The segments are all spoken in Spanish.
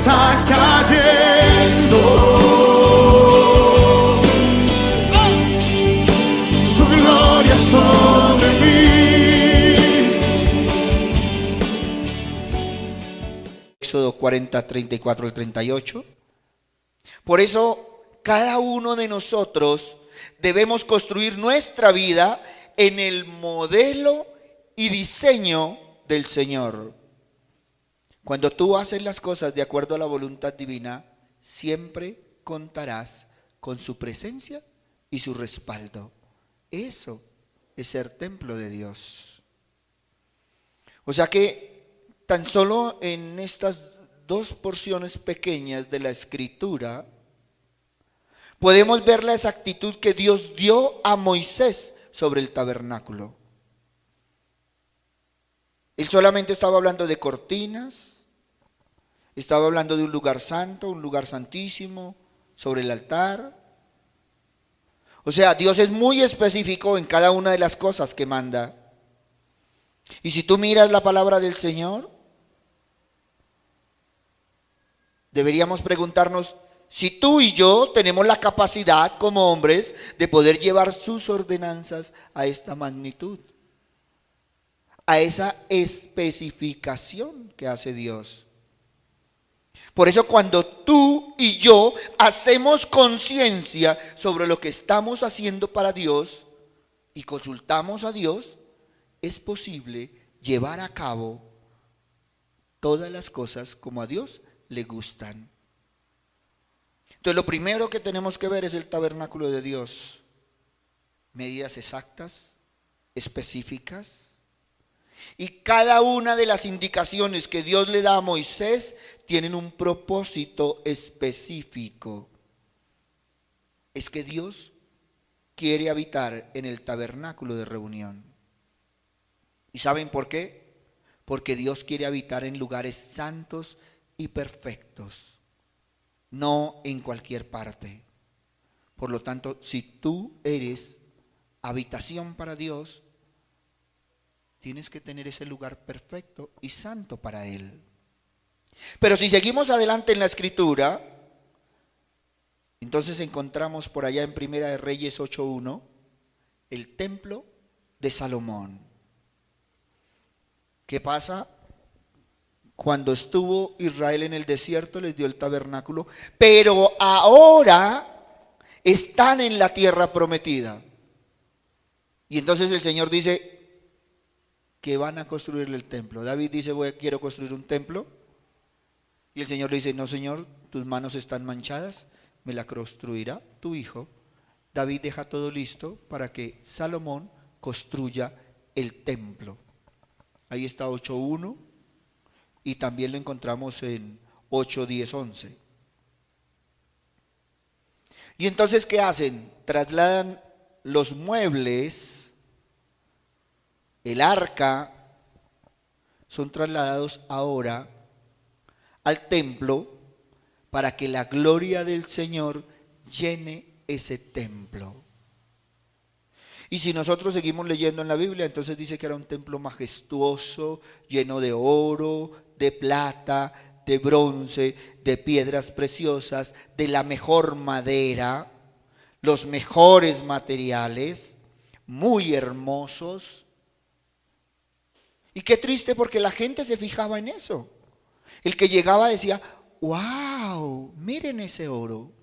está cayendo. Su gloria sobre mí. Éxodo 40, 34 al 38. Por eso, cada uno de nosotros debemos construir nuestra vida en el modelo y diseño del Señor. Cuando tú haces las cosas de acuerdo a la voluntad divina, siempre contarás con su presencia y su respaldo. Eso es ser templo de Dios. O sea que tan solo en estas dos porciones pequeñas de la Escritura podemos ver la exactitud que Dios dio a Moisés sobre el tabernáculo. Él solamente estaba hablando de cortinas, estaba hablando de un lugar santo, un lugar santísimo, sobre el altar. O sea, Dios es muy específico en cada una de las cosas que manda. Y si tú miras la palabra del Señor, deberíamos preguntarnos si tú y yo tenemos la capacidad como hombres de poder llevar sus ordenanzas a esta magnitud, a esa especificación que hace Dios. Por eso cuando tú y yo hacemos conciencia sobre lo que estamos haciendo para Dios y consultamos a Dios, es posible llevar a cabo todas las cosas como a Dios le gustan. Entonces lo primero que tenemos que ver es el tabernáculo de Dios. Medidas exactas, específicas. Y cada una de las indicaciones que Dios le da a Moisés tienen un propósito específico. Es que Dios quiere habitar en el tabernáculo de reunión. ¿Y saben por qué? Porque Dios quiere habitar en lugares santos y perfectos, no en cualquier parte. Por lo tanto, si tú eres habitación para Dios, tienes que tener ese lugar perfecto y santo para Él. Pero si seguimos adelante en la Escritura, entonces encontramos por allá en Primera de Reyes 8:1 el templo de Salomón. ¿Qué pasa? Cuando estuvo Israel en el desierto les dio el tabernáculo, pero ahora están en la tierra prometida. Y entonces el Señor dice que van a construirle el templo. David dice, quiero construir un templo. Y el Señor le dice, no Señor, tus manos están manchadas, me la construirá tu hijo. David deja todo listo para que Salomón construya el templo. Ahí está 8:1 y también lo encontramos en 8:10-11. Y entonces, ¿qué hacen? Trasladan los muebles, el arca, son trasladados ahora al templo para que la gloria del Señor llene ese templo. Y si nosotros seguimos leyendo en la Biblia, entonces dice que era un templo majestuoso, lleno de oro, de plata, de bronce, de piedras preciosas, de la mejor madera, los mejores materiales, muy hermosos. Y qué triste porque la gente se fijaba en eso. El que llegaba decía, wow, miren ese oro,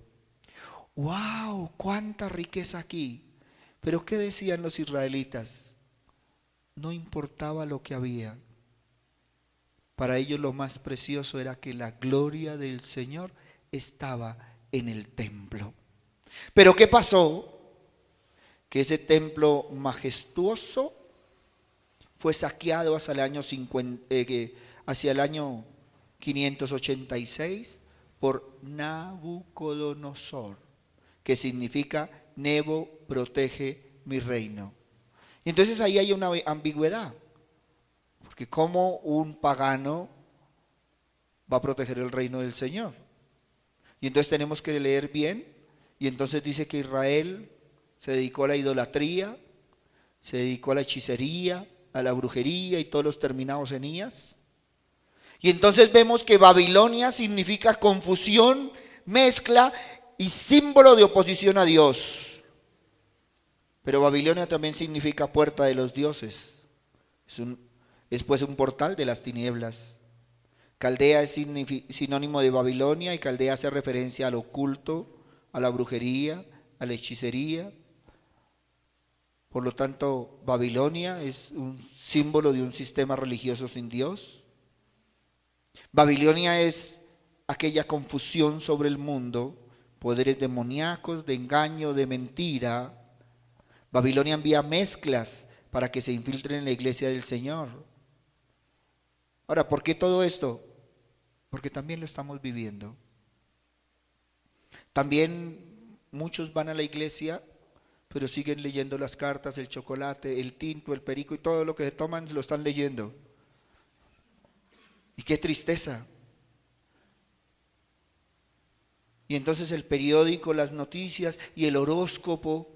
wow, cuánta riqueza aquí. Pero ¿qué decían los israelitas? No importaba lo que había. Para ellos lo más precioso era que la gloria del Señor estaba en el templo. Pero ¿qué pasó? Que ese templo majestuoso fue saqueado hacia el año 586 por Nabucodonosor, que significa Nebo protege mi reino. Y entonces ahí hay una ambigüedad, porque ¿cómo un pagano va a proteger el reino del Señor? Y entonces tenemos que leer bien, y entonces dice que Israel se dedicó a la idolatría, se dedicó a la hechicería, a la brujería y todos los terminados en ías. Y entonces vemos que Babilonia significa confusión, mezcla y símbolo de oposición a Dios. Pero Babilonia también significa puerta de los dioses. Es pues un portal de las tinieblas. Caldea es sinónimo de Babilonia y Caldea hace referencia al oculto, a la brujería, a la hechicería. Por lo tanto, Babilonia es un símbolo de un sistema religioso sin Dios. Babilonia es aquella confusión sobre el mundo, poderes demoníacos, de engaño, de mentira. Babilonia envía mezclas para que se infiltren en la iglesia del Señor. Ahora, ¿por qué todo esto? Porque también lo estamos viviendo. También muchos van a la iglesia, pero siguen leyendo las cartas, el chocolate, el tinto, el perico y todo lo que se toman lo están leyendo. Y qué tristeza. Y entonces el periódico, las noticias y el horóscopo,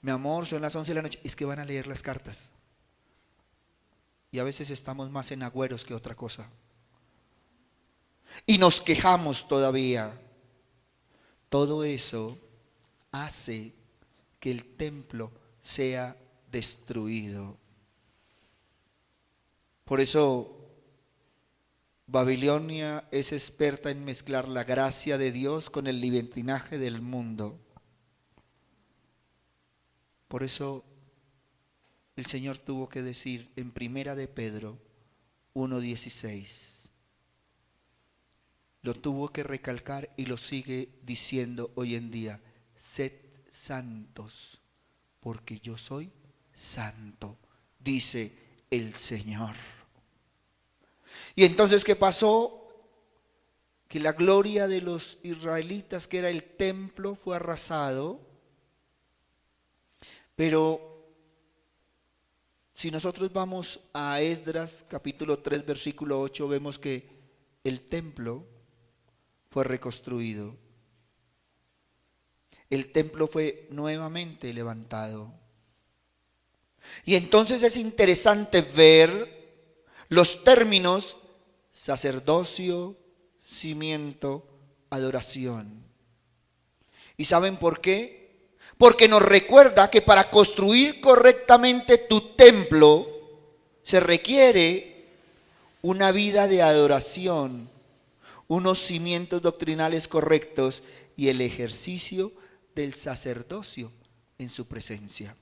mi amor, son las 11 de la noche, es que van a leer las cartas. Y a veces estamos más en agüeros que otra cosa. Y nos quejamos todavía. Todo eso hace que el templo sea destruido. Por eso Babilonia es experta en mezclar la gracia de Dios con el libertinaje del mundo. Por eso el Señor tuvo que decir en Primera de Pedro 1:16, lo tuvo que recalcar y lo sigue diciendo hoy en día: sed santos, porque yo soy santo, dice el Señor. Y entonces, ¿qué pasó? Que la gloria de los israelitas, que era el templo, fue arrasado. Pero si nosotros vamos a Esdras capítulo 3 versículo 8, vemos que el templo fue reconstruido. El templo fue nuevamente levantado. Y entonces es interesante ver los términos sacerdocio, cimiento, adoración. ¿Y saben por qué? Porque nos recuerda que para construir correctamente tu templo se requiere una vida de adoración, unos cimientos doctrinales correctos y el ejercicio del sacerdocio en su presencia.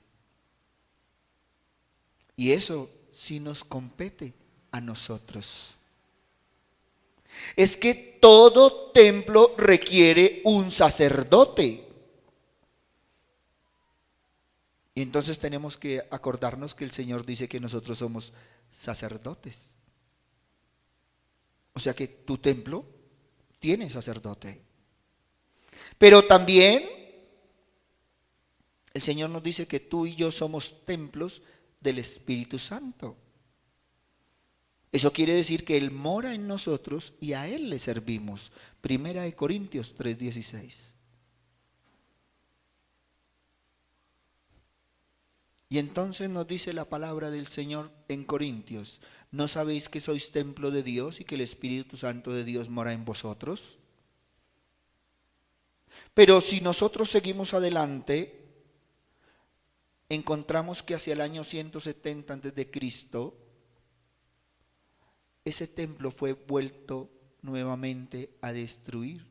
Y eso sí nos compete a nosotros. Es que todo templo requiere un sacerdote. Y entonces tenemos que acordarnos que el Señor dice que nosotros somos sacerdotes. O sea que tu templo tiene sacerdote. Pero también el Señor nos dice que tú y yo somos templos del Espíritu Santo. Eso quiere decir que Él mora en nosotros y a Él le servimos. Primera de Corintios 3:16. Y entonces nos dice la palabra del Señor en Corintios: ¿no sabéis que sois templo de Dios y que el Espíritu Santo de Dios mora en vosotros? Pero si nosotros seguimos adelante, encontramos que hacia el año 170 a.C., ese templo fue vuelto nuevamente a destruir.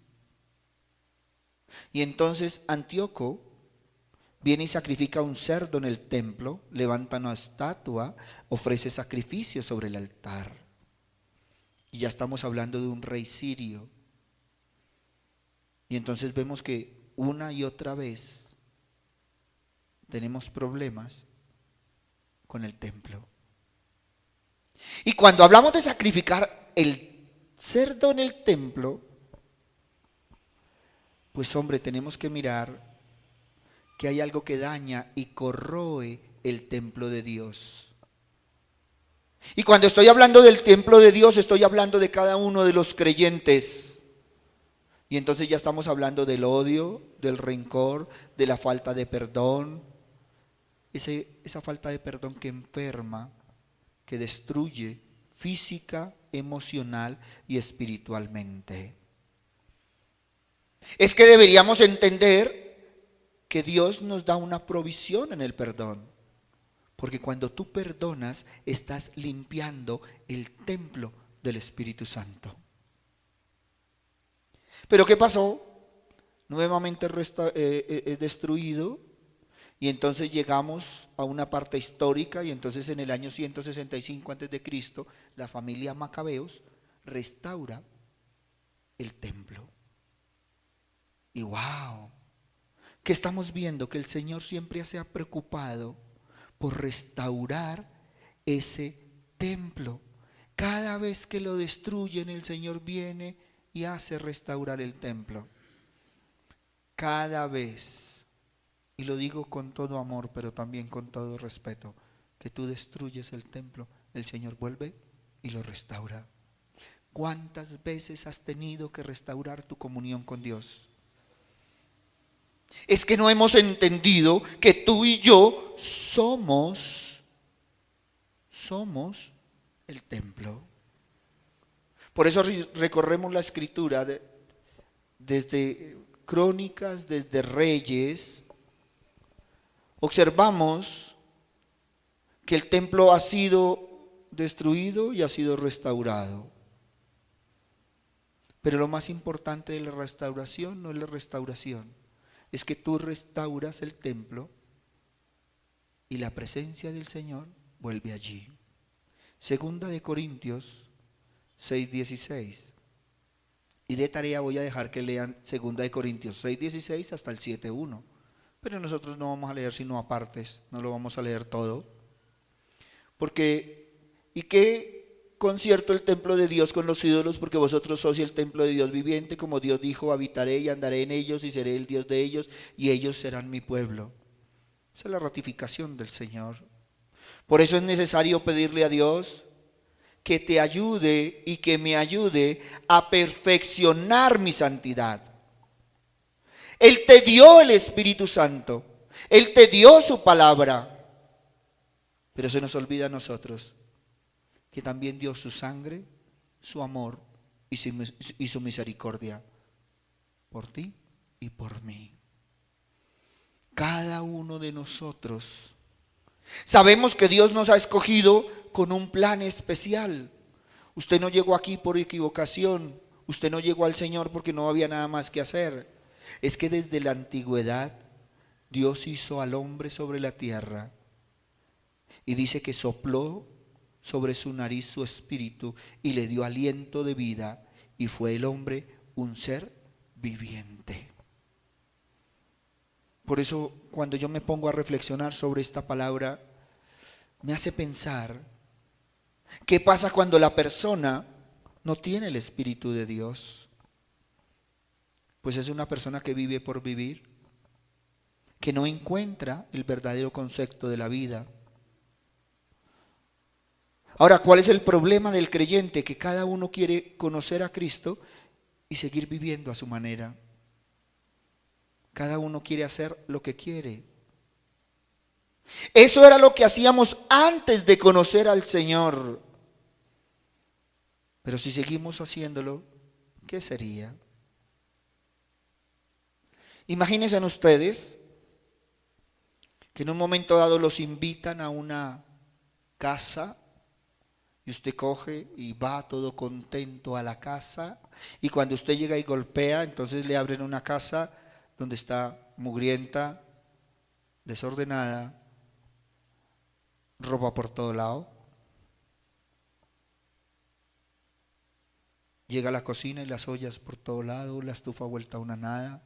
Y entonces Antíoco viene y sacrifica un cerdo en el templo, levanta una estatua, ofrece sacrificios sobre el altar. Y ya estamos hablando de un rey sirio. Y entonces vemos que una y otra vez tenemos problemas con el templo. Y cuando hablamos de sacrificar el cerdo en el templo, pues hombre, tenemos que mirar que hay algo que daña y corroe el templo de Dios. Y cuando estoy hablando del templo de Dios, estoy hablando de cada uno de los creyentes. Y entonces ya estamos hablando del odio, del rencor, de la falta de perdón. Esa falta de perdón que enferma, que destruye física, emocional y espiritualmente. Es que deberíamos entender que Dios nos da una provisión en el perdón. Porque cuando tú perdonas, estás limpiando el templo del Espíritu Santo. Pero ¿qué pasó? Nuevamente es destruido. Y entonces llegamos a una parte histórica. Y entonces en el año 165 a.C., la familia Macabeos restaura el templo. Y wow, ¿qué estamos viendo? Que el Señor siempre se ha preocupado por restaurar ese templo. Cada vez que lo destruyen, el Señor viene y hace restaurar el templo. Cada vez, y lo digo con todo amor, pero también con todo respeto, que tú destruyes el templo, el Señor vuelve y lo restaura. ¿Cuántas veces has tenido que restaurar tu comunión con Dios? Es que no hemos entendido que tú y yo somos el templo. Por eso recorremos la escritura desde Crónicas, desde Reyes. Observamos que el templo ha sido destruido y ha sido restaurado. Pero lo más importante de la restauración no es la restauración. Es que tú restauras el templo y la presencia del Señor vuelve allí. Segunda de Corintios 6:16. Y de tarea voy a dejar que lean Segunda de Corintios 6:16 hasta el 7:1. Pero nosotros no vamos a leer sino a partes, no lo vamos a leer todo. Porque, ¿y qué concierto el templo de Dios con los ídolos? Porque vosotros sois el templo de Dios viviente, como Dios dijo, habitaré y andaré en ellos y seré el Dios de ellos y ellos serán mi pueblo. Esa es la ratificación del Señor. Por eso es necesario pedirle a Dios que te ayude y que me ayude a perfeccionar mi santidad. Él te dio el Espíritu Santo, Él te dio su palabra, pero se nos olvida a nosotros que también dio su sangre, su amor y su misericordia por ti y por mí. Cada uno de nosotros sabemos que Dios nos ha escogido con un plan especial. Usted no llegó aquí por equivocación, usted no llegó al Señor porque no había nada más que hacer. Es que desde la antigüedad Dios hizo al hombre sobre la tierra y dice que sopló sobre su nariz su espíritu y le dio aliento de vida y fue el hombre un ser viviente. Por eso cuando yo me pongo a reflexionar sobre esta palabra, me hace pensar, ¿qué pasa cuando la persona no tiene el Espíritu de Dios? Pues es una persona que vive por vivir, que no encuentra el verdadero concepto de la vida. Ahora, ¿cuál es el problema del creyente? Que cada uno quiere conocer a Cristo y seguir viviendo a su manera. Cada uno quiere hacer lo que quiere. Eso era lo que hacíamos antes de conocer al Señor. Pero si seguimos haciéndolo, ¿qué sería? Imagínense ustedes que en un momento dado los invitan a una casa y usted coge y va todo contento a la casa y cuando usted llega y golpea, entonces le abren una casa donde está mugrienta, desordenada, ropa por todo lado. Llega a la cocina y las ollas por todo lado, la estufa vuelta a una nada.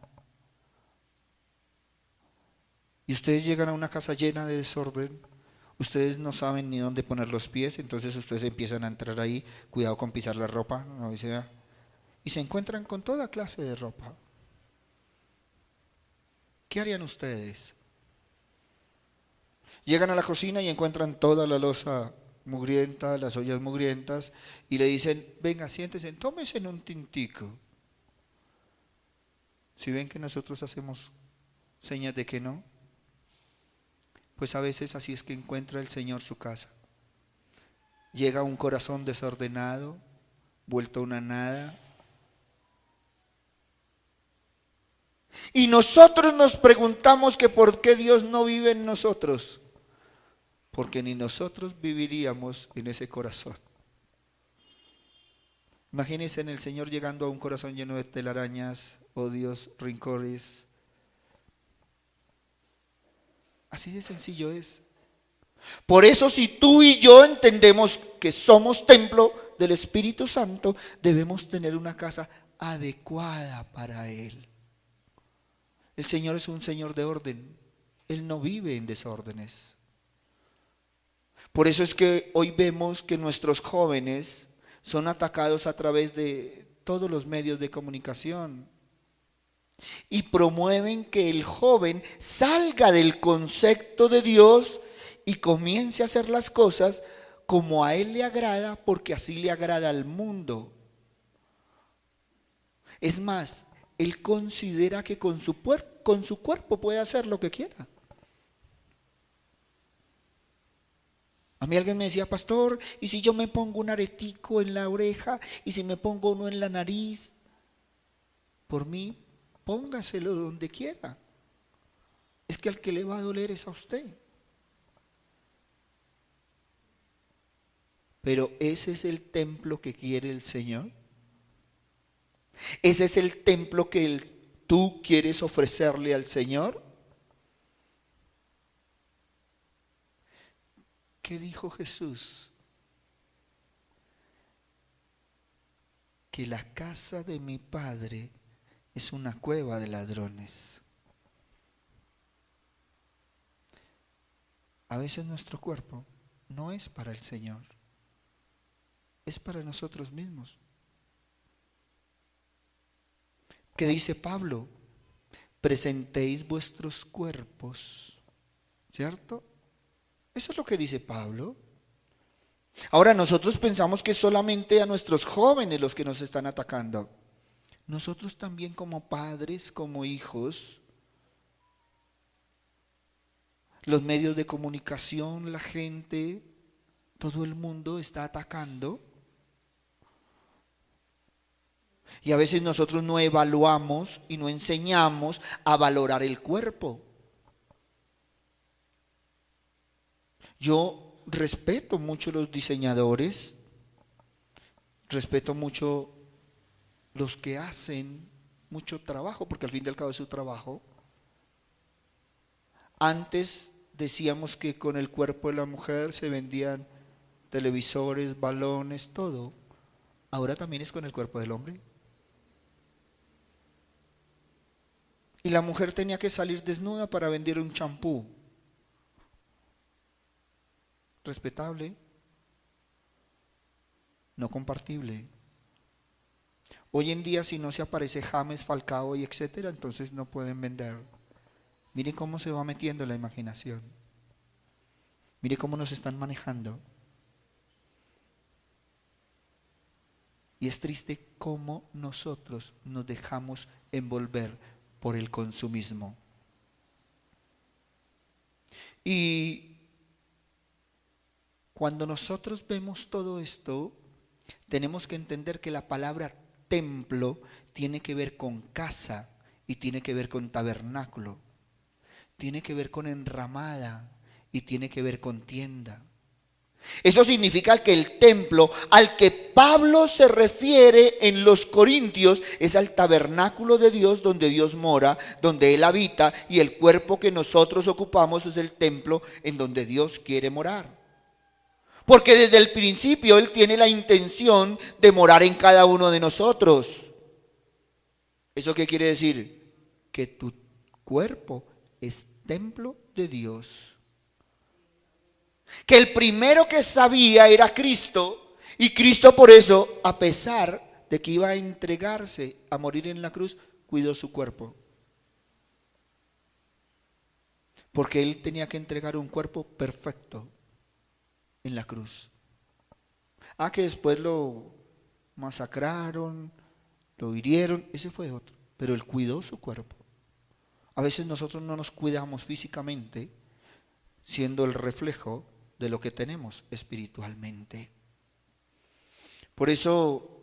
Y ustedes llegan a una casa llena de desorden, ustedes no saben ni dónde poner los pies, entonces ustedes empiezan a entrar ahí, cuidado con pisar la ropa, ¿no? Y se encuentran con toda clase de ropa. ¿Qué harían ustedes? Llegan a la cocina y encuentran toda la loza mugrienta, las ollas mugrientas, y le dicen, venga, siéntese, tómese un tintico. Si ven que nosotros hacemos señas de que no, pues a veces así es que encuentra el Señor su casa. Llega un corazón desordenado, vuelto una nada. Y nosotros nos preguntamos que por qué Dios no vive en nosotros, porque ni nosotros viviríamos en ese corazón. Imagínense en el Señor llegando a un corazón lleno de telarañas, odios, rencores. Así de sencillo es. Por eso, si tú y yo entendemos que somos templo del Espíritu Santo, debemos tener una casa adecuada para Él. El Señor es un Señor de orden. Él no vive en desórdenes. Por eso es que hoy vemos que nuestros jóvenes son atacados a través de todos los medios de comunicación y promueven que el joven salga del concepto de Dios y comience a hacer las cosas como a él le agrada, porque así le agrada al mundo. Es más, él considera que con su cuerpo puede hacer lo que quiera. A mí alguien me decía, pastor, ¿y si yo me pongo un aretico en la oreja? ¿Y si me pongo uno en la nariz? Por mí, póngaselo donde quiera. Es que al que le va a doler es a usted. Pero ese es el templo que quiere el Señor. Ese es el templo que tú quieres ofrecerle al Señor. ¿Qué dijo Jesús? Que la casa de mi Padre es una cueva de ladrones. A veces nuestro cuerpo no es para el Señor, es para nosotros mismos. ¿Qué dice Pablo? Presentéis vuestros cuerpos, ¿cierto? Eso es lo que dice Pablo. Ahora nosotros pensamos que es solamente a nuestros jóvenes los que nos están atacando. Nosotros también como padres, como hijos, los medios de comunicación, la gente, todo el mundo está atacando. Y a veces nosotros no evaluamos y no enseñamos a valorar el cuerpo. Yo respeto mucho los diseñadores, respeto mucho los que hacen mucho trabajo, porque al fin y al cabo es su trabajo. Antes decíamos que con el cuerpo de la mujer se vendían televisores, balones, todo. Ahora también es con el cuerpo del hombre. Y la mujer tenía que salir desnuda para vender un champú. Respetable, no compartible. Hoy en día, si no se aparece James, Falcao y etcétera, entonces no pueden vender. Mire cómo se va metiendo la imaginación. Mire cómo nos están manejando. Y es triste cómo nosotros nos dejamos envolver por el consumismo. Y cuando nosotros vemos todo esto, tenemos que entender que la palabra templo tiene que ver con casa y tiene que ver con tabernáculo, tiene que ver con enramada y tiene que ver con tienda. Eso significa que el templo al que Pablo se refiere en los Corintios es al tabernáculo de Dios, donde Dios mora, donde Él habita, y el cuerpo que nosotros ocupamos es el templo en donde Dios quiere morar. Porque desde el principio Él tiene la intención de morar en cada uno de nosotros. ¿Eso qué quiere decir? Que tu cuerpo es templo de Dios. Que el primero que sabía era Cristo, y Cristo por eso, a pesar de que iba a entregarse a morir en la cruz, cuidó su cuerpo. Porque Él tenía que entregar un cuerpo perfecto en la cruz. Que después lo masacraron, lo hirieron, ese fue otro, pero Él cuidó su cuerpo. A veces nosotros no nos cuidamos físicamente, siendo el reflejo de lo que tenemos espiritualmente. Por eso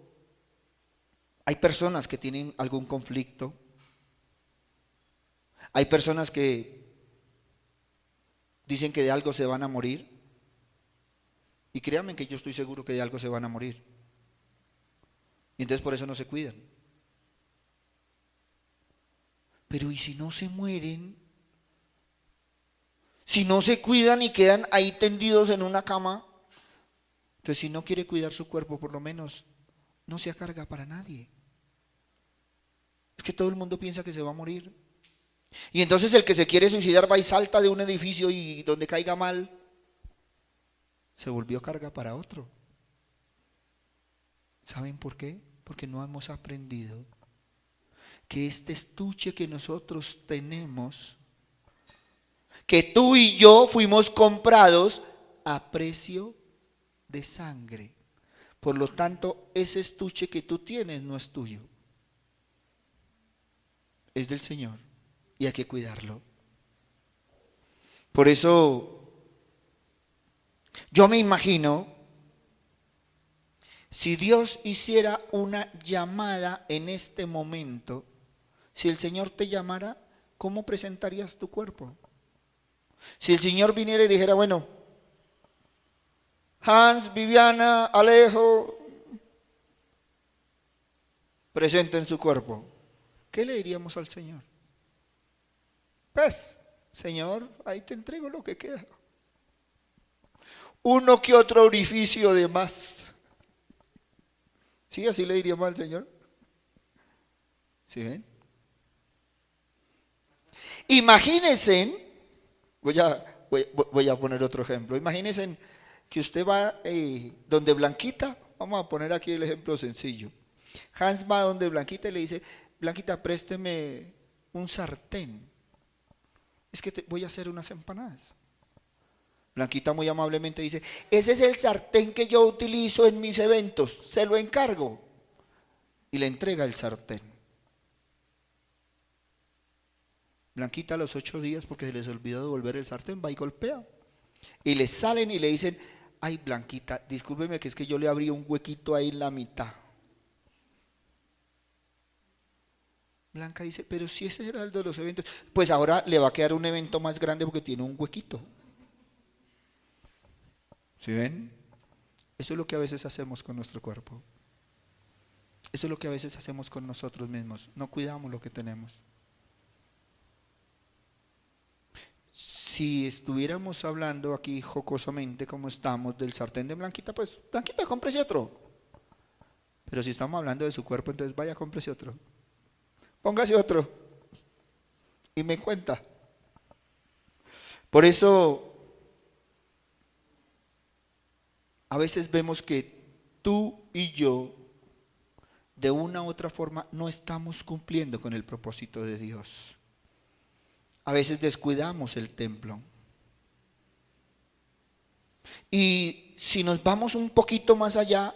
Hay personas que tienen algún conflicto. Hay personas que dicen que de algo se van a morir. Y créanme que yo estoy seguro que de algo se van a morir. Y entonces por eso no se cuidan. Pero ¿y si no se mueren? Si no se cuidan y quedan ahí tendidos en una cama. Entonces si no quiere cuidar su cuerpo, por lo menos no sea carga para nadie. Es que todo el mundo piensa que se va a morir. Y entonces el que se quiere suicidar va y salta de un edificio y donde caiga mal, se volvió carga para otro. ¿Saben por qué? Porque no hemos aprendido que este estuche que nosotros tenemos, que tú y yo fuimos comprados a precio de sangre. Por lo tanto, ese estuche que tú tienes no es tuyo, es del Señor y hay que cuidarlo. Por eso, yo me imagino, si Dios hiciera una llamada en este momento, si el Señor te llamara, ¿cómo presentarías tu cuerpo? Si el Señor viniera y dijera, bueno, Hans, Viviana, Alejo, presenten su cuerpo, ¿qué le diríamos al Señor? Pues, Señor, ahí te entrego lo que queda. Uno que otro orificio de más. ¿Sí? Así le diríamos al Señor. ¿Sí ven? Imagínense, voy a poner otro ejemplo. Imagínense que usted va donde Blanquita, vamos a poner aquí el ejemplo sencillo. Hans va donde Blanquita y le dice, Blanquita, présteme un sartén. Es que voy a hacer unas empanadas. Blanquita muy amablemente dice, ese es el sartén que yo utilizo en mis eventos, se lo encargo. Y le entrega el sartén. Blanquita a los 8 días, porque se les olvidó devolver el sartén, va y golpea. Y le salen y le dicen, ay Blanquita, discúlpeme que es que yo le abrí un huequito ahí en la mitad. Blanca dice, pero si ese era el de los eventos, pues ahora le va a quedar un evento más grande porque tiene un huequito. ¿Sí ven? Eso es lo que a veces hacemos con nuestro cuerpo. Eso es lo que a veces hacemos con nosotros mismos. No cuidamos lo que tenemos. Si estuviéramos hablando aquí jocosamente como estamos del sartén de Blanquita, pues Blanquita, cómprese otro. Pero si estamos hablando de su cuerpo, entonces vaya, cómprese otro. Póngase otro. Y me cuenta. Por eso a veces vemos que tú y yo, de una u otra forma, no estamos cumpliendo con el propósito de Dios. A veces descuidamos el templo. Y si nos vamos un poquito más allá,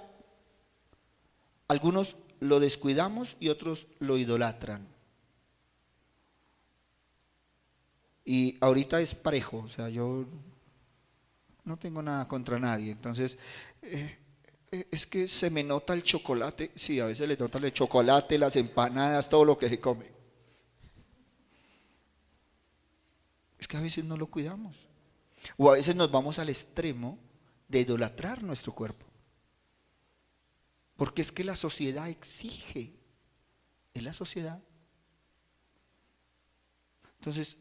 algunos lo descuidamos y otros lo idolatran. Y ahorita es parejo, o sea, yo no tengo nada contra nadie. Entonces, es que se me nota el chocolate. Sí, a veces le nota el chocolate, las empanadas, todo lo que se come. Es que a veces no lo cuidamos. O a veces nos vamos al extremo de idolatrar nuestro cuerpo. Porque es que la sociedad exige. Es la sociedad. Entonces,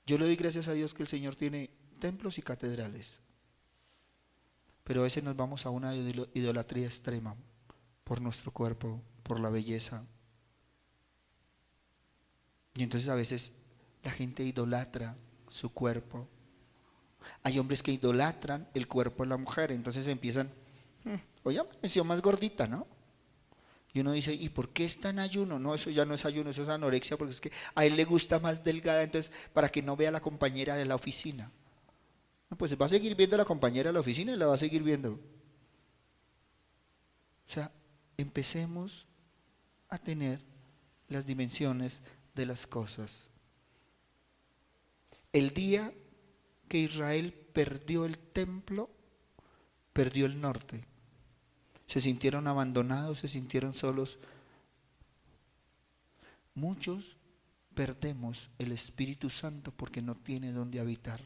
yo le doy gracias a Dios que el Señor tiene templos y catedrales. Pero a veces nos vamos a una idolatría extrema por nuestro cuerpo, por la belleza. Y entonces a veces la gente idolatra su cuerpo. Hay hombres que idolatran el cuerpo de la mujer, entonces empiezan, oye, amaneció más gordita, ¿no? Y uno dice, ¿y por qué está en ayuno? No, eso ya no es ayuno, eso es anorexia, porque es que a él le gusta más delgada, entonces para que no vea a la compañera de la oficina. No, pues va a seguir viendo a la compañera de la oficina y la va a seguir viendo. O sea, empecemos a tener las dimensiones de las cosas. El día que Israel perdió el templo, perdió el norte. se sintieron abandonados, se sintieron solos. Muchos perdemos el Espíritu Santo porque no tiene dónde habitar.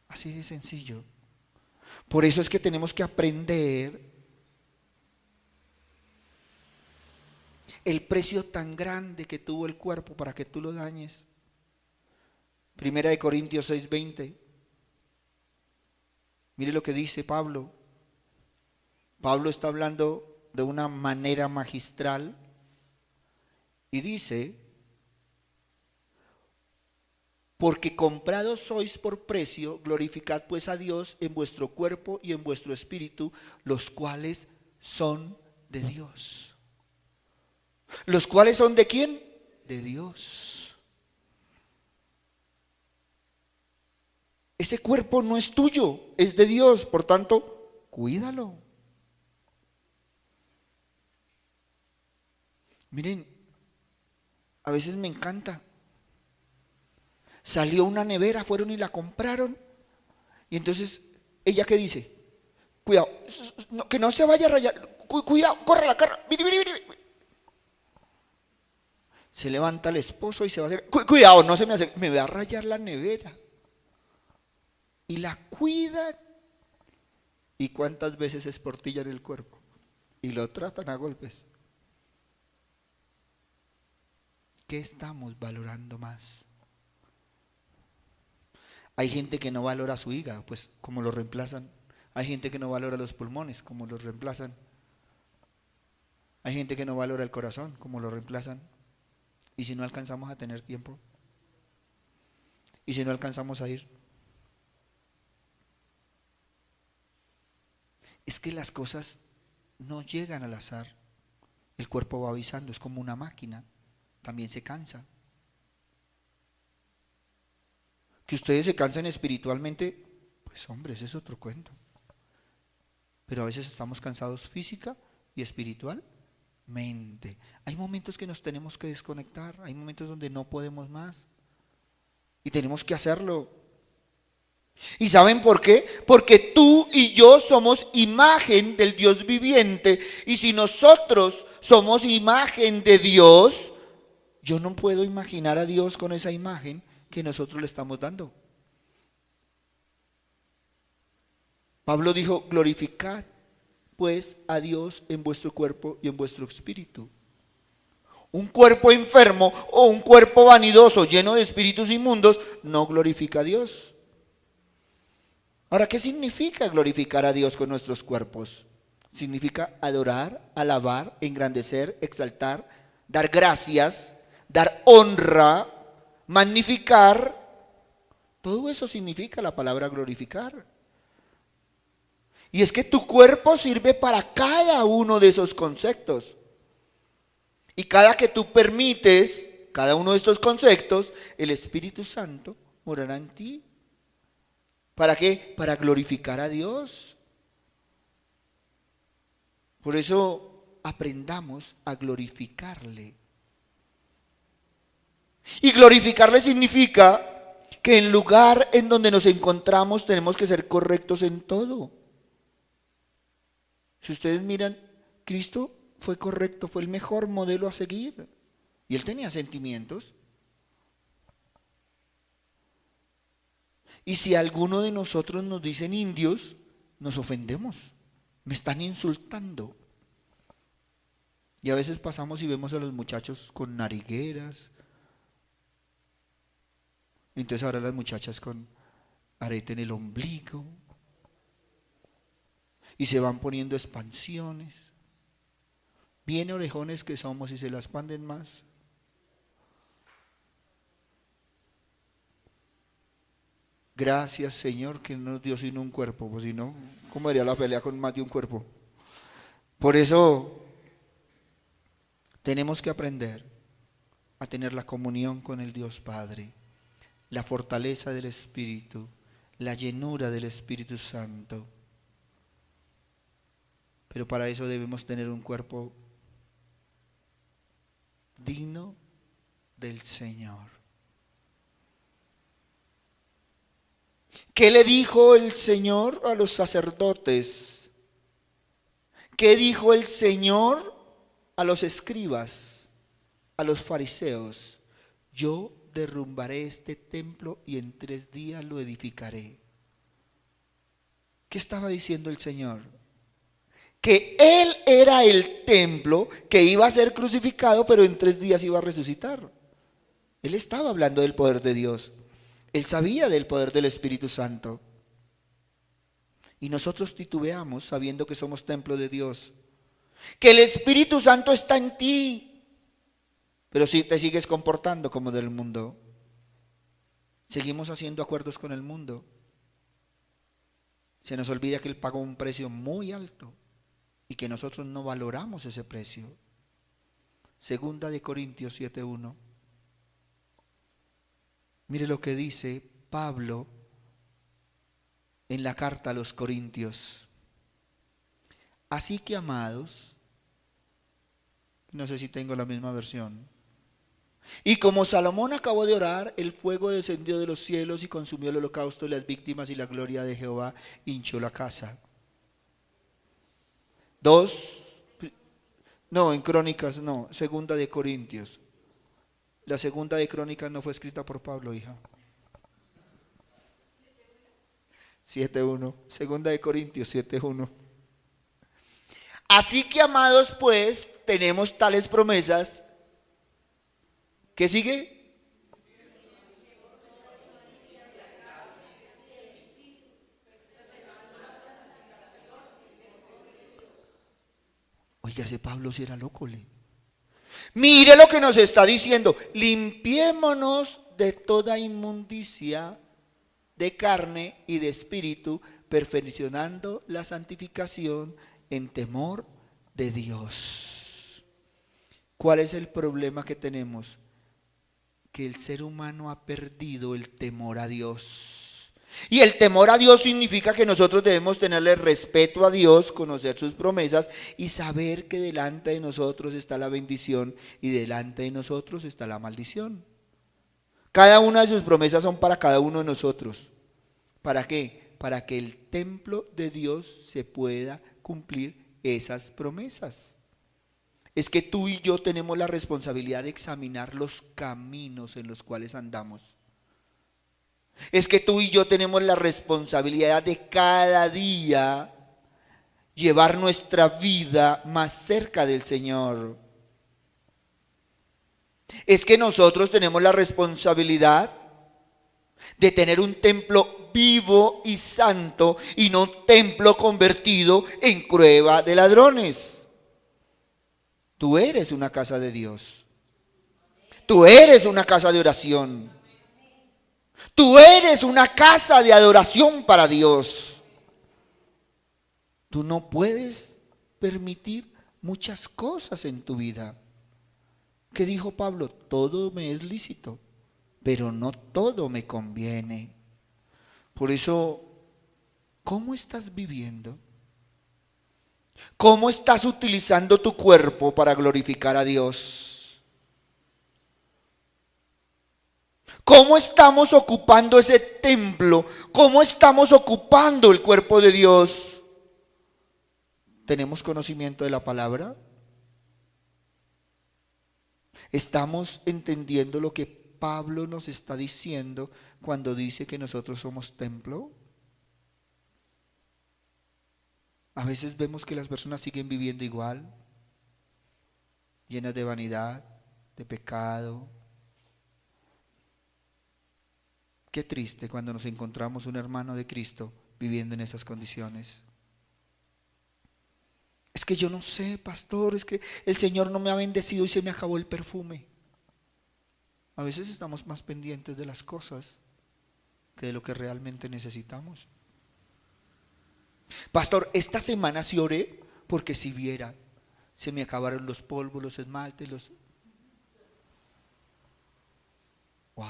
Así de sencillo. Por eso es que tenemos que aprender el precio tan grande que tuvo el cuerpo para que tú lo dañes. Primera de Corintios 6:20. Mire lo que dice Pablo. Pablo está hablando de una manera magistral y dice: porque comprados sois por precio, glorificad pues a Dios en vuestro cuerpo y en vuestro espíritu, los cuales son de Dios. ¿Los cuales son de quién? De Dios. Ese cuerpo no es tuyo, es de Dios, por tanto, cuídalo. Miren, a veces me encanta. Salió una nevera, fueron y la compraron. Y entonces, ¿ella qué dice? Cuidado, que no se vaya a rayar. Cuidado, corre la carra. Se levanta el esposo y se va a hacer. Cuidado, no se me hace. Me va a rayar la nevera. Y la cuidan. ¿Y cuántas veces esportillan el cuerpo? Y lo tratan a golpes. ¿Qué estamos valorando más? Hay gente que no valora su hígado, pues como lo reemplazan. Hay gente que no valora los pulmones, como los reemplazan. Hay gente que no valora el corazón, como lo reemplazan. ¿Y si no alcanzamos a tener tiempo? ¿Y si no alcanzamos a ir? Es que las cosas no llegan al azar. El cuerpo va avisando, es como una máquina, también se cansa. Que ustedes se cansen espiritualmente, pues hombre, ese es otro cuento. Pero a veces estamos cansados física y espiritualmente. Hay momentos que nos tenemos que desconectar, hay momentos donde no podemos más. Y tenemos que hacerlo. ¿Y saben por qué? Porque tú y yo somos imagen del Dios viviente. Y si nosotros somos imagen de Dios, yo no puedo imaginar a Dios con esa imagen que nosotros le estamos dando. Pablo dijo: glorificad pues a Dios en vuestro cuerpo y en vuestro espíritu. Un cuerpo enfermo o un cuerpo vanidoso lleno de espíritus inmundos no glorifica a Dios. Ahora, ¿qué significa glorificar a Dios con nuestros cuerpos? Significa adorar, alabar, engrandecer, exaltar, dar gracias, dar honra, magnificar. Todo eso significa la palabra glorificar. Y es que tu cuerpo sirve para cada uno de esos conceptos. Y cada que tú permites cada uno de estos conceptos, el Espíritu Santo morará en ti. ¿Para qué? Para glorificar a Dios. Por eso aprendamos a glorificarle. Y glorificarle significa que en el lugar en donde nos encontramos tenemos que ser correctos en todo. Si ustedes miran, Cristo fue correcto, fue el mejor modelo a seguir. Y él tenía sentimientos. Y si alguno de nosotros nos dicen indios, nos ofendemos. Me están insultando. Y a veces pasamos y vemos a los muchachos con narigueras. Entonces ahora las muchachas con arete en el ombligo. Y se van poniendo expansiones. Bien orejones que somos y se las expanden más. Gracias, Señor, que no nos dio sino un cuerpo, pues si no, ¿cómo haría la pelea con más de un cuerpo? Por eso tenemos que aprender a tener la comunión con el Dios Padre, la fortaleza del Espíritu, la llenura del Espíritu Santo. Pero para eso debemos tener un cuerpo digno del Señor. ¿Qué le dijo el Señor a los sacerdotes? ¿Qué dijo el Señor a los escribas, a los fariseos? Yo derrumbaré este templo y en 3 días lo edificaré. ¿Qué estaba diciendo el Señor? Que Él era el templo que iba a ser crucificado, pero en 3 días iba a resucitar. Él estaba hablando del poder de Dios. Él sabía del poder del Espíritu Santo. Y nosotros titubeamos sabiendo que somos templo de Dios. Que el Espíritu Santo está en ti. Pero si te sigues comportando como del mundo. Seguimos haciendo acuerdos con el mundo. Se nos olvida que Él pagó un precio muy alto y que nosotros no valoramos ese precio. Segunda de Corintios 7:1. Mire lo que dice Pablo en la carta a los Corintios. Así que, amados, no sé si tengo la misma versión. Y como Salomón acabó de orar, el fuego descendió de los cielos y consumió el holocausto y las víctimas, y la gloria de Jehová hinchó la casa. En Crónicas no, segunda de Corintios. La segunda de Crónicas no fue escrita por Pablo, hija. 7:1, segunda de Corintios 7:1. Así que, amados, pues, tenemos tales promesas. ¿Qué sigue? Oiga, ese Pablo si era loco, Mire lo que nos está diciendo. Limpiémonos de toda inmundicia de carne y de espíritu, perfeccionando la santificación en temor de Dios. ¿Cuál es el problema que tenemos? Que el ser humano ha perdido el temor a Dios. Y el temor a Dios significa que nosotros debemos tenerle respeto a Dios, conocer sus promesas y saber que delante de nosotros está la bendición y delante de nosotros está la maldición. Cada una de sus promesas son para cada uno de nosotros. ¿Para qué? Para que el templo de Dios se pueda cumplir esas promesas. Es que tú y yo tenemos la responsabilidad de examinar los caminos en los cuales andamos. Es que tú y yo tenemos la responsabilidad de cada día llevar nuestra vida más cerca del Señor. Es que nosotros tenemos la responsabilidad de tener un templo vivo y santo y no un templo convertido en cueva de ladrones. Tú eres una casa de Dios. Tú eres una casa de oración. Tú eres una casa de adoración para Dios. Tú no puedes permitir muchas cosas en tu vida. ¿Qué dijo Pablo? Todo me es lícito, pero no todo me conviene. Por eso, ¿cómo estás viviendo? ¿Cómo estás utilizando tu cuerpo para glorificar a Dios? ¿Cómo estamos ocupando ese templo? ¿Cómo estamos ocupando el cuerpo de Dios? ¿Tenemos conocimiento de la palabra? ¿Estamos entendiendo lo que Pablo nos está diciendo cuando dice que nosotros somos templo? A veces vemos que las personas siguen viviendo igual, llenas de vanidad, de pecado. Qué triste cuando nos encontramos un hermano de Cristo viviendo en esas condiciones. Es que yo no sé, pastor, es que el Señor no me ha bendecido y se me acabó el perfume. A veces estamos más pendientes de las cosas que de lo que realmente necesitamos. Pastor, esta semana sí oré porque si viera, se me acabaron los polvos, los esmaltes, ¡Wow!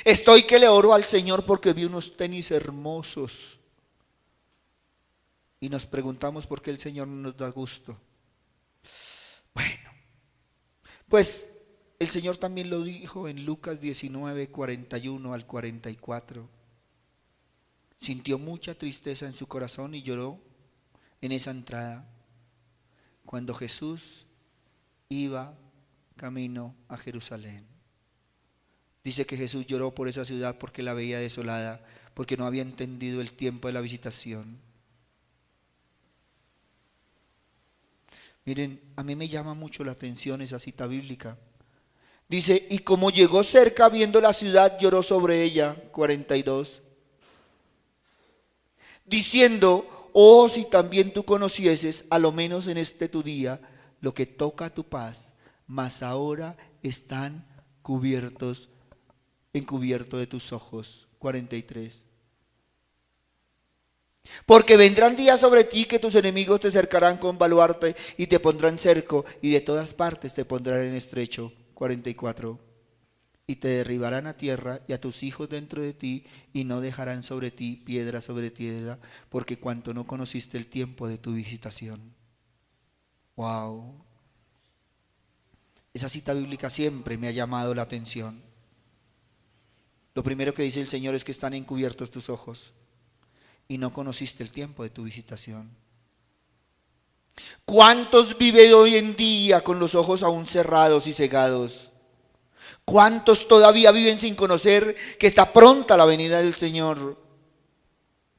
Estoy que le oro al Señor porque vi unos tenis hermosos. Y nos preguntamos por qué el Señor no nos da gusto. Bueno, pues el Señor también lo dijo en Lucas 19, 41 al 44. Sintió mucha tristeza en su corazón y lloró en esa entrada, cuando Jesús iba camino a Jerusalén. Dice que Jesús lloró por esa ciudad porque la veía desolada, porque no había entendido el tiempo de la visitación. Miren, a mí me llama mucho la atención esa cita bíblica. Dice, y como llegó cerca viendo la ciudad, lloró sobre ella, 42, diciendo, oh, si también tú conocieses, a lo menos en este tu día, lo que toca a tu paz, mas ahora están encubierto de tus ojos. 43. Porque vendrán días sobre ti que tus enemigos te cercarán con baluarte y te pondrán cerco y de todas partes te pondrán en estrecho. 44. Y te derribarán a tierra y a tus hijos dentro de ti y no dejarán sobre ti piedra sobre piedra, porque cuanto no conociste el tiempo de tu visitación. Wow. Esa cita bíblica siempre me ha llamado la atención. Lo primero que dice el Señor es que están encubiertos tus ojos y no conociste el tiempo de tu visitación. ¿Cuántos viven hoy en día con los ojos aún cerrados y cegados? ¿Cuántos todavía viven sin conocer que está pronta la venida del Señor?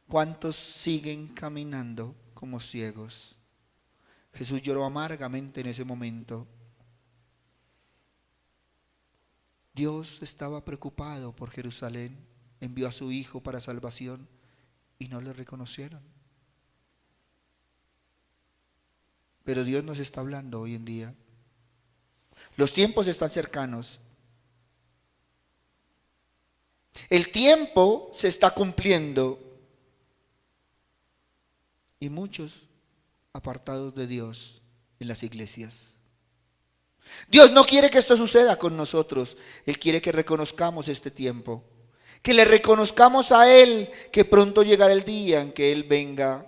¿Cuántos siguen caminando como ciegos? Jesús lloró amargamente en ese momento. Dios estaba preocupado por Jerusalén, envió a su Hijo para salvación y no le reconocieron. Pero Dios nos está hablando hoy en día. Los tiempos están cercanos. El tiempo se está cumpliendo y muchos apartados de Dios en las iglesias. Dios no quiere que esto suceda con nosotros. Él quiere que reconozcamos este tiempo, que le reconozcamos a Él que pronto llegará el día en que Él venga.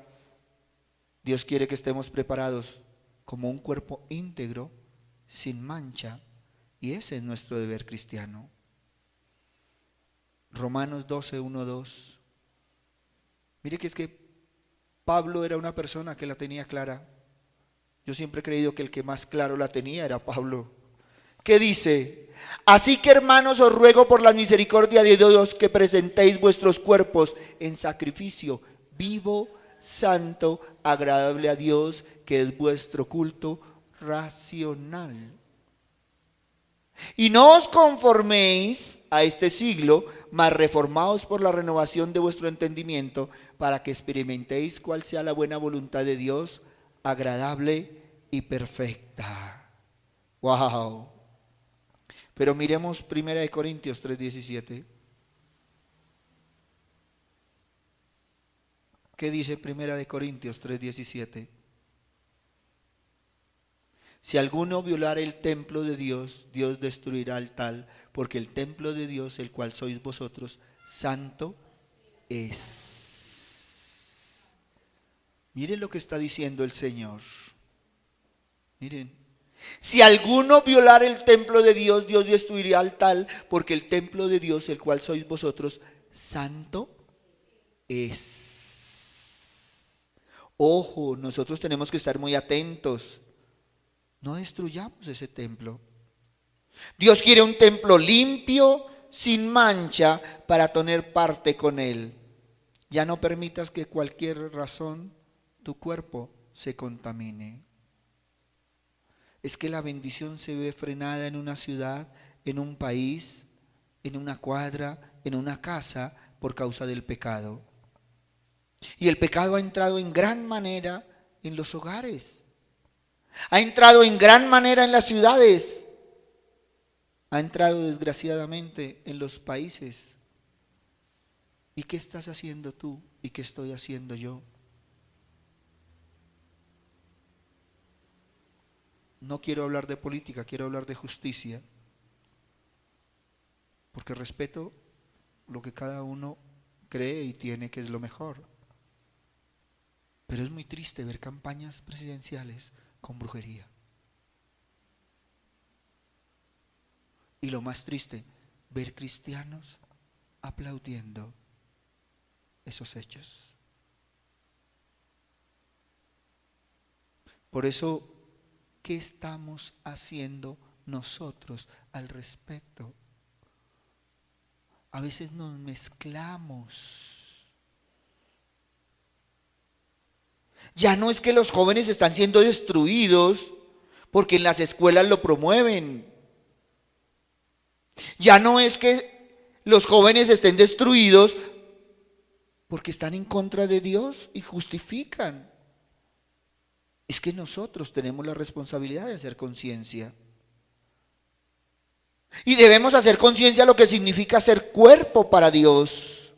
Dios quiere que estemos preparados como un cuerpo íntegro, sin mancha, y ese es nuestro deber cristiano. Romanos 12, 1, 2. Mire que es que Pablo era una persona que la tenía clara. Yo siempre he creído que el que más claro la tenía era Pablo. ¿Qué dice? Así que, hermanos, os ruego por la misericordia de Dios que presentéis vuestros cuerpos en sacrificio vivo, santo, agradable a Dios, que es vuestro culto racional. Y no os conforméis a este siglo, mas reformaos por la renovación de vuestro entendimiento, para que experimentéis cuál sea la buena voluntad de Dios, agradable y perfecta. Wow. Pero miremos 1 Corintios 3:17. ¿Qué dice 1 Corintios 3:17? Si alguno violara el templo de Dios, Dios destruirá al tal, porque el templo de Dios, el cual sois vosotros, santo es. Miren lo que está diciendo el Señor. Miren. Si alguno violara el templo de Dios, Dios destruirá al tal, porque el templo de Dios, el cual sois vosotros, santo es. Ojo, nosotros tenemos que estar muy atentos. No destruyamos ese templo. Dios quiere un templo limpio, sin mancha, para tener parte con Él. Ya no permitas que cualquier razón tu cuerpo se contamine. Es que la bendición se ve frenada en una ciudad, en un país, en una cuadra, en una casa, por causa del pecado. Y el pecado ha entrado en gran manera en los hogares. Ha entrado en gran manera en las ciudades. Ha entrado desgraciadamente en los países. ¿Y qué estás haciendo tú? ¿Y qué estoy haciendo yo? No quiero hablar de política, quiero hablar de justicia. Porque respeto lo que cada uno cree y tiene que es lo mejor. Pero es muy triste ver campañas presidenciales con brujería. Y lo más triste, ver cristianos aplaudiendo esos hechos. Por eso, ¿qué estamos haciendo nosotros al respecto? A veces nos mezclamos. Ya no es que los jóvenes están siendo destruidos porque en las escuelas lo promueven. Ya no es que los jóvenes estén destruidos porque están en contra de Dios y justifican. Es que nosotros tenemos la responsabilidad de hacer conciencia. Y debemos hacer conciencia de lo que significa ser cuerpo para Dios.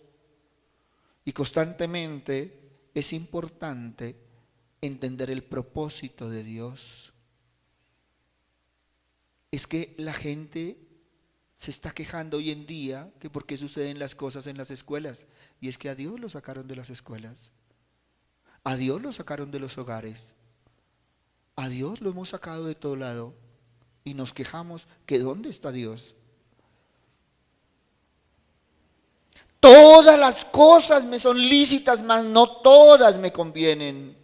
Y constantemente es importante entender el propósito de Dios. Es que la gente se está quejando hoy en día que por qué suceden las cosas en las escuelas. Y es que a Dios lo sacaron de las escuelas. A Dios lo sacaron de los hogares. A Dios lo hemos sacado de todo lado. Y nos quejamos que ¿dónde está Dios? Todas las cosas me son lícitas, mas no todas me convienen.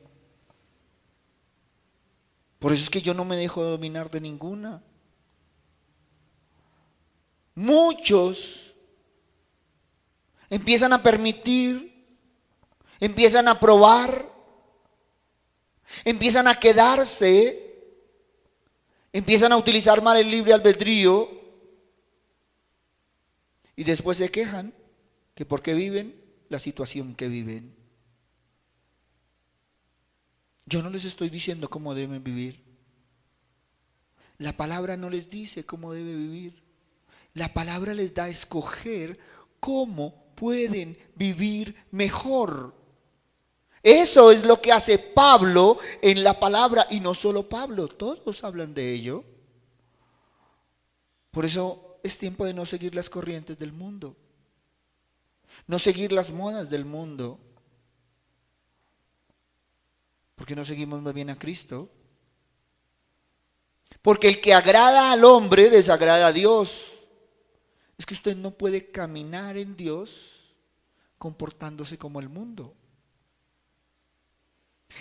Por eso es que yo no me dejo dominar de ninguna. Muchos empiezan a permitir, empiezan a probar, empiezan a quedarse, empiezan a utilizar mal el libre albedrío y después se quejan que por qué viven la situación que viven. Yo no les estoy diciendo cómo deben vivir. La palabra no les dice cómo debe vivir. La palabra les da a escoger cómo pueden vivir mejor. Eso es lo que hace Pablo en la palabra, y no solo Pablo, todos hablan de ello. Por eso es tiempo de no seguir las corrientes del mundo, no seguir las modas del mundo. ¿Por qué no seguimos más bien a Cristo? Porque el que agrada al hombre desagrada a Dios. Es que usted no puede caminar en Dios comportándose como el mundo.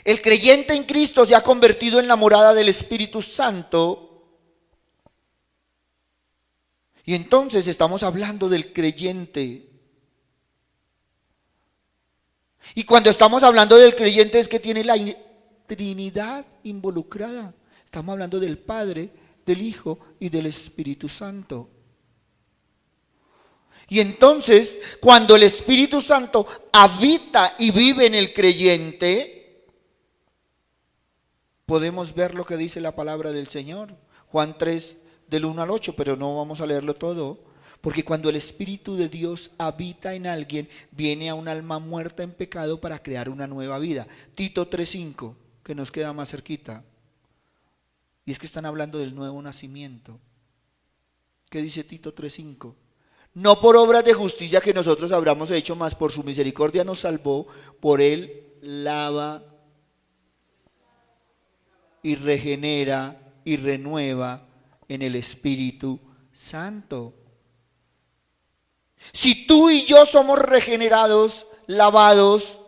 El creyente en Cristo se ha convertido en la morada del Espíritu Santo. Y entonces estamos hablando del creyente. Y cuando estamos hablando del creyente es que tiene la Trinidad involucrada. Estamos hablando del Padre, del Hijo y del Espíritu Santo. Y entonces, cuando el Espíritu Santo habita y vive en el creyente, podemos ver lo que dice la palabra del Señor. Juan 3, del 1 al 8, pero no vamos a leerlo todo. Porque cuando el Espíritu de Dios habita en alguien, viene a un alma muerta en pecado para crear una nueva vida. Tito 3:5, que nos queda más cerquita. Y es que están hablando del nuevo nacimiento. ¿Qué dice Tito 3:5? No por obras de justicia que nosotros habramos hecho, mas por su misericordia nos salvó, por él lava y regenera y renueva en el Espíritu Santo. Si tú y yo somos regenerados, lavados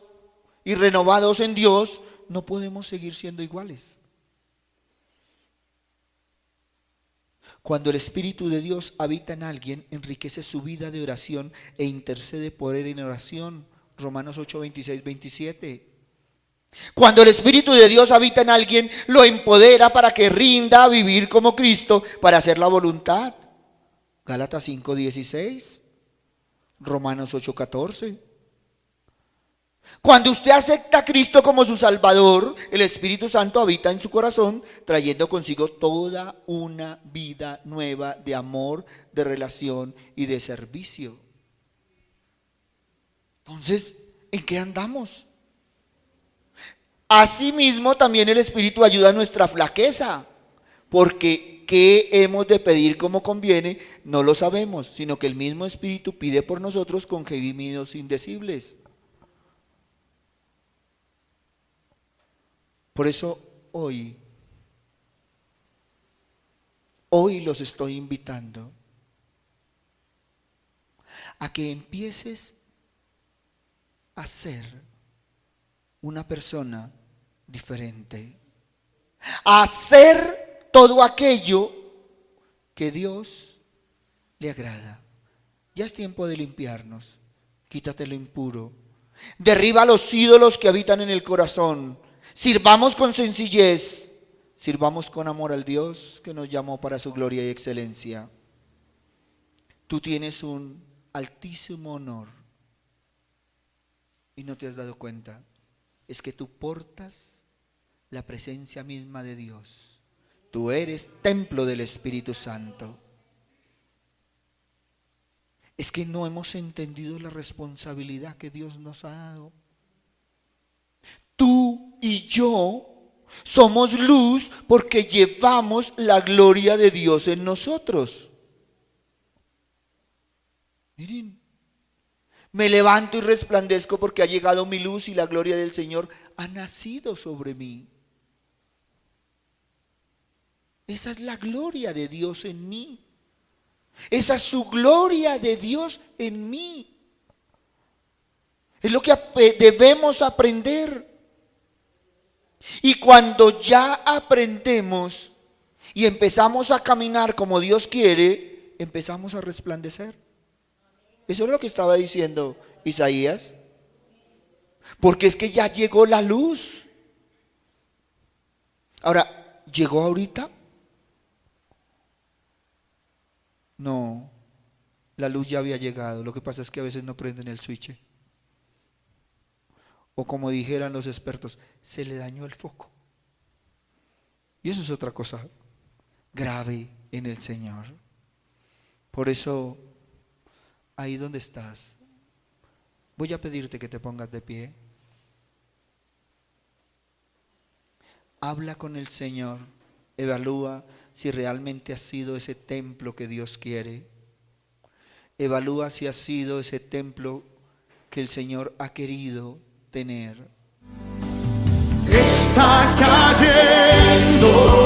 y renovados en Dios, no podemos seguir siendo iguales. Cuando el Espíritu de Dios habita en alguien, enriquece su vida de oración e intercede por él en oración. Romanos 8, 26, 27. Cuando el Espíritu de Dios habita en alguien, lo empodera para que rinda a vivir como Cristo, para hacer la voluntad. Gálatas 5, 16. Romanos 8, 14. Cuando usted acepta a Cristo como su Salvador, el Espíritu Santo habita en su corazón, trayendo consigo toda una vida nueva de amor, de relación y de servicio. Entonces, ¿en qué andamos? Asimismo, también el Espíritu ayuda a nuestra flaqueza, porque ¿qué hemos de pedir como conviene? No lo sabemos, sino que el mismo Espíritu pide por nosotros con gemidos indecibles. Por eso hoy los estoy invitando a que empieces a ser una persona diferente. a hacer todo aquello que Dios le agrada. Ya es tiempo de limpiarnos. Quítate lo impuro. Derriba los ídolos que habitan en el corazón. Sirvamos con sencillez. Sirvamos con amor al Dios que nos llamó para su gloria y excelencia. Tú tienes un altísimo honor y no te has dado cuenta. Es que tú portas la presencia misma de Dios. Tú eres templo del Espíritu Santo. Es que no hemos entendido la responsabilidad que Dios nos ha dado. Tú y yo somos luz porque llevamos la gloria de Dios en nosotros. Miren, me levanto y resplandezco porque ha llegado mi luz y la gloria del Señor ha nacido sobre mí. Esa es la gloria de Dios en mí. Esa es su gloria de Dios en mí. Es lo que debemos aprender. Y cuando ya aprendemos y empezamos a caminar como Dios quiere, empezamos a resplandecer. Eso es lo que estaba diciendo Isaías. Porque es que ya llegó la luz. Ahora, ¿llegó ahorita? No, la luz ya había llegado. Lo que pasa es que a veces no prenden el switch. O como dijeran los expertos, se le dañó el foco. Y eso es otra cosa grave en el Señor. Por eso, ahí donde estás, voy a pedirte que te pongas de pie. Habla con el Señor, evalúa si realmente has sido ese templo que Dios quiere. Evalúa si has sido ese templo que el Señor ha querido tener. Está cayendo